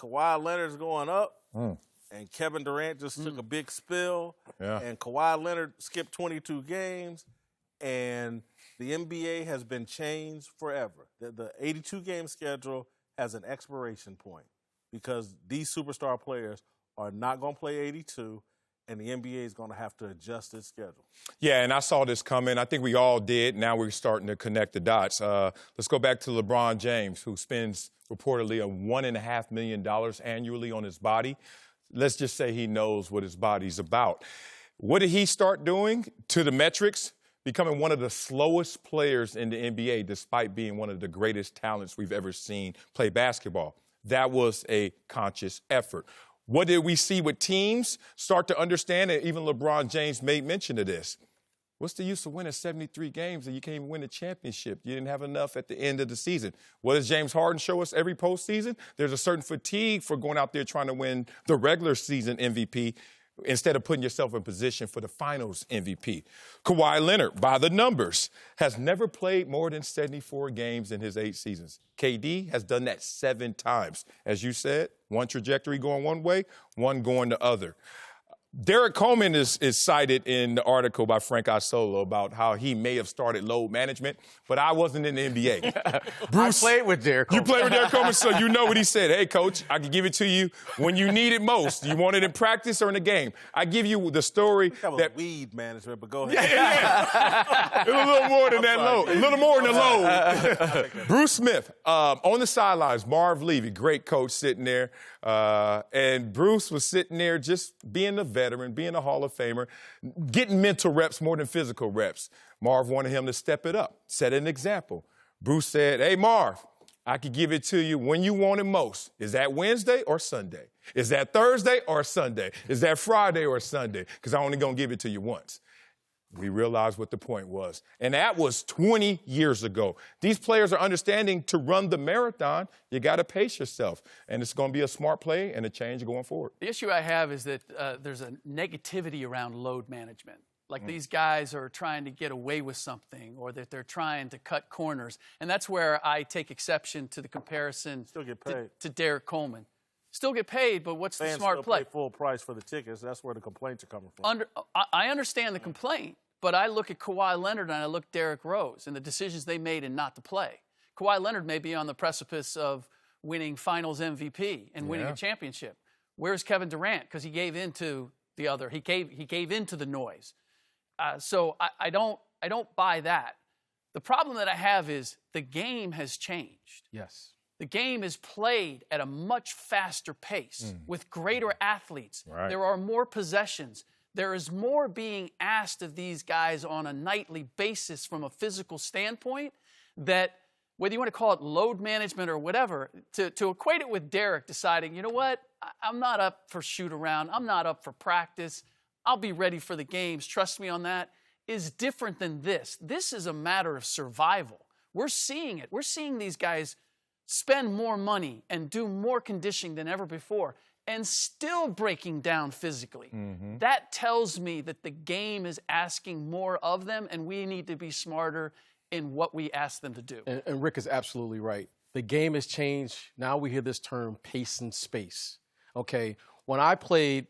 Kawhi Leonard's going up, and Kevin Durant just took a big spill, and Kawhi Leonard skipped 22 games, and the NBA has been changed forever. The 82-game schedule has an expiration point because these superstar players are not going to play 82, and the NBA is going to have to adjust its schedule. Yeah, and I saw this coming. I think we all did. Now we're starting to connect the dots. Let's go back to LeBron James, who spends reportedly $1.5 million annually on his body. Let's just say he knows what his body's about. What did he start doing to the metrics? Becoming one of the slowest players in the NBA, despite being one of the greatest talents we've ever seen play basketball. That was a conscious effort. What did we see with teams start to understand? And even LeBron James made mention of this. What's the use of winning 73 games and you can't even win a championship? You didn't have enough at the end of the season. What does James Harden show us every postseason? There's a certain fatigue for going out there trying to win the regular season MVP instead of putting yourself in position for the finals MVP. Kawhi Leonard, by the numbers, has never played more than 74 games in his 8 seasons. KD has done that 7 times. As you said, one trajectory going one way, one going the other. Derek Coleman is cited in the article by Frank Isolo about how he may have started load management, but I wasn't in the NBA. Bruce, I played with Derek Coleman. You played with Derek Coleman, so you know what he said. Hey, Coach, I can give it to you when you need it most. You want it in practice or in the game? I give you the story that weed management, but go ahead. It was a little more than that load. A little more than the load. Bruce Smith, on the sidelines, Marv Levy, great coach sitting there. And Bruce was sitting there just being a veteran, being a Hall of Famer, getting mental reps more than physical reps. Marv wanted him to step it up, set an example. Bruce said, hey, Marv, I could give it to you when you want it most. Is that Wednesday or Sunday? Is that Thursday or Sunday? Is that Friday or Sunday? Because I'm only going to give it to you once. We realized what the point was. And that was 20 years ago. These players are understanding to run the marathon, you got to pace yourself. And it's going to be a smart play and a change going forward. The issue I have is that there's a negativity around load management. Like these guys are trying to get away with something or that they're trying to cut corners. And that's where I take exception to the comparison to Derek Coleman. Still get paid, but what's the smart play? Pay full price for the tickets. That's where the complaints are coming from. I understand the complaint. But I look at Kawhi Leonard and I look at Derrick Rose and the decisions they made and not to play. Kawhi Leonard may be on the precipice of winning Finals MVP and winning a championship. Where's Kevin Durant? Because he gave into the other. He gave into the noise. So I don't buy that. The problem that I have is the game has changed. Yes. The game is played at a much faster pace with greater athletes. Right. There are more possessions. There is more being asked of these guys on a nightly basis from a physical standpoint that, whether you want to call it load management or whatever, to equate it with Derek deciding, you know what, I'm not up for shoot-around, I'm not up for practice, I'll be ready for the games, trust me on that, is different than this. This is a matter of survival. We're seeing it. We're seeing these guys spend more money and do more conditioning than ever before, and still breaking down physically. That tells me that the game is asking more of them, and we need to be smarter in what we ask them to do. And Rick is absolutely right. The game has changed. Now we hear this term, pace and space. Okay, when I played,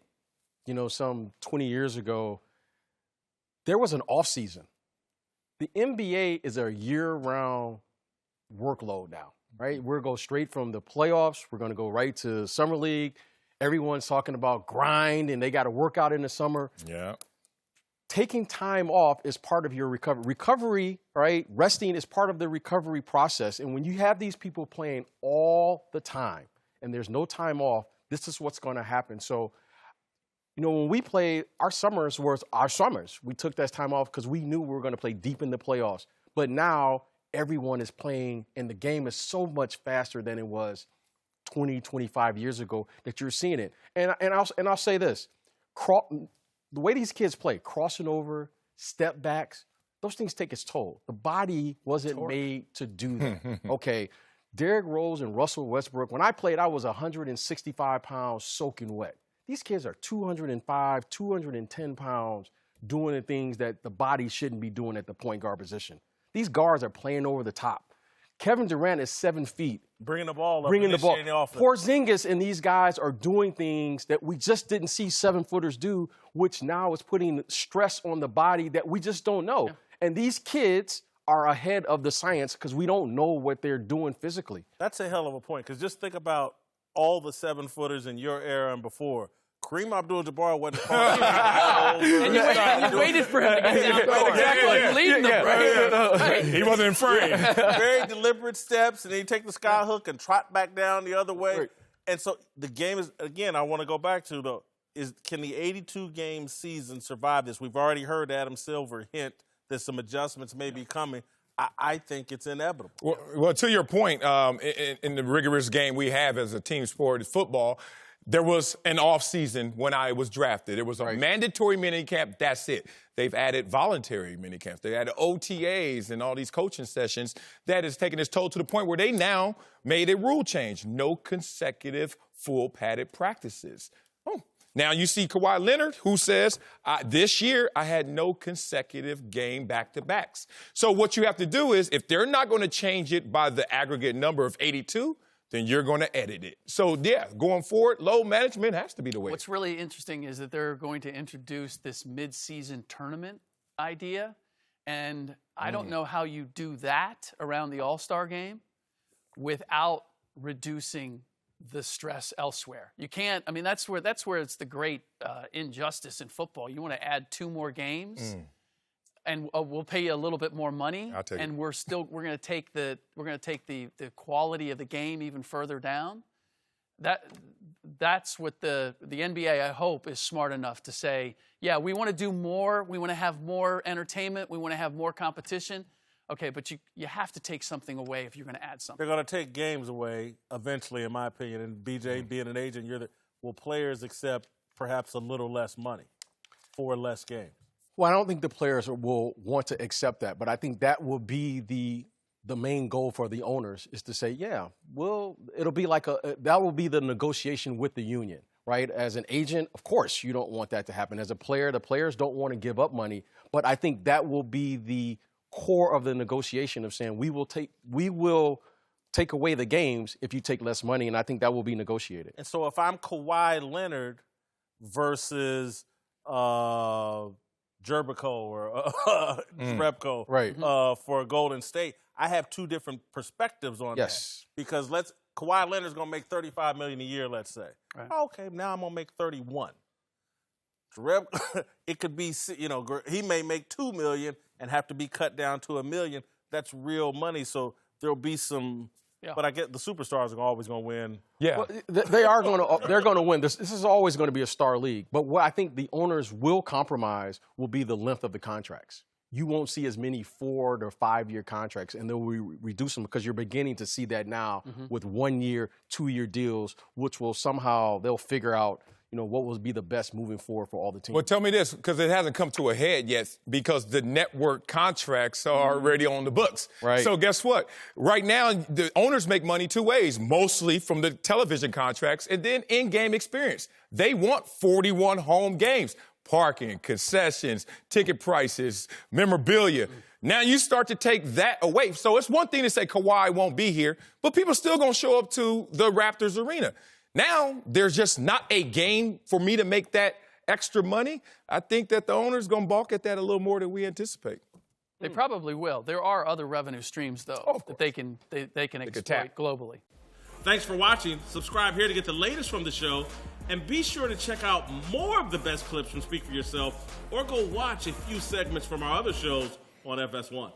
some 20 years ago, there was an off season. The NBA is a year-round workload now, right? We're going to go straight from the playoffs. We're going to go right to Summer League. Everyone's talking about grind, and they got to work out in the summer. Yeah. Taking time off is part of your recovery. Recovery, right? Resting is part of the recovery process. And when you have these people playing all the time and there's no time off, this is what's going to happen. So, when we played, our summers were our summers. We took that time off because we knew we were going to play deep in the playoffs. But now everyone is playing, and the game is so much faster than it was 20, 25 years ago that you're seeing it. And I'll say this. The way these kids play, crossing over, step backs, those things take its toll. The body wasn't made to do that. Okay, Derrick Rose and Russell Westbrook, when I played, I was 165 pounds soaking wet. These kids are 205, 210 pounds doing the things that the body shouldn't be doing at the point guard position. These guards are playing over the top. Kevin Durant is 7 feet. Bringing the ball up. Bringing the ball. Offense. Porzingis and these guys are doing things that we just didn't see 7-footers do, which now is putting stress on the body that we just don't know. Yeah. And these kids are ahead of the science because we don't know what they're doing physically. That's a hell of a point, because just think about all the 7-footers in your era and before. Kareem Abdul-Jabbar wasn't called. And you waited for him to get down. Exactly. Leading them, right? He wasn't in frame. Very deliberate steps, and then you take the sky hook and trot back down the other way. Right. And so the game is, again, I want to go back to, though, can the 82-game season survive this? We've already heard Adam Silver hint that some adjustments may be coming. I think it's inevitable. Well, to your point, in the rigorous game we have as a team sport, football, there was an off season when I was drafted. It was a mandatory minicamp. That's it. They've added voluntary minicamps. They added OTAs and all these coaching sessions. That has taken its toll to the point where they now made a rule change: no consecutive full padded practices. Now you see Kawhi Leonard, who says, this year I had no consecutive game back-to-backs. So what you have to do is, if they're not going to change it by the aggregate number of 82, then you're going to edit it. So, yeah, going forward, load management has to be the way. What's really interesting is that they're going to introduce this mid-season tournament idea, and I don't know how you do that around the All-Star game without reducing the stress elsewhere. You can't. I mean, that's where it's the great injustice in football. You want to add 2 more games, and we'll pay you a little bit more money, I'll take and it. we're going to take the quality of the game even further down. That's what the NBA, I hope, is smart enough to say, yeah, we want to do more. We want to have more entertainment. We want to have more competition. Okay, but you have to take something away if you're going to add something. They're going to take games away eventually, in my opinion. And BJ, being an agent, will players accept perhaps a little less money for less games? Well, I don't think the players will want to accept that, but I think that will be the main goal for the owners, is to say, yeah, well, it'll be like that will be the negotiation with the union, right? As an agent, of course, you don't want that to happen. As a player, the players don't want to give up money, but I think that will be the core of the negotiation of saying we will take away the games if you take less money, and I think that will be negotiated. And so if I'm Kawhi Leonard versus Jerbico or Repco for Golden State, I have 2 different perspectives on that. Because Kawhi Leonard's going to make $35 million a year, let's say. Right. Okay, now I'm going to make 31. It could be, he may make $2 million and have to be cut down to $1 million. That's real money. So there'll be some. Yeah. But I get the superstars are always going to win. Yeah, well, they're going to win. This is always going to be a star league. But what I think the owners will compromise will be the length of the contracts. You won't see as many 4- or 5-year contracts, and they'll reduce them, because you're beginning to see that now with 1-year, 2-year deals, which will somehow they'll figure out, what will be the best moving forward for all the teams. Well, tell me this, because it hasn't come to a head yet, because the network contracts are already on the books. Right. So guess what? Right now, the owners make money 2 ways, mostly from the television contracts and then in-game experience. They want 41 home games, parking, concessions, ticket prices, memorabilia. Now you start to take that away. So it's one thing to say Kawhi won't be here, but people still going to show up to the Raptors arena. Now, there's just not a game for me to make that extra money. I think that the owner's going to balk at that a little more than we anticipate. They probably will. There are other revenue streams, though, that they can exploit globally. Thanks for watching. Subscribe here to get the latest from the show. And be sure to check out more of the best clips from Speak For Yourself, or go watch a few segments from our other shows on FS1.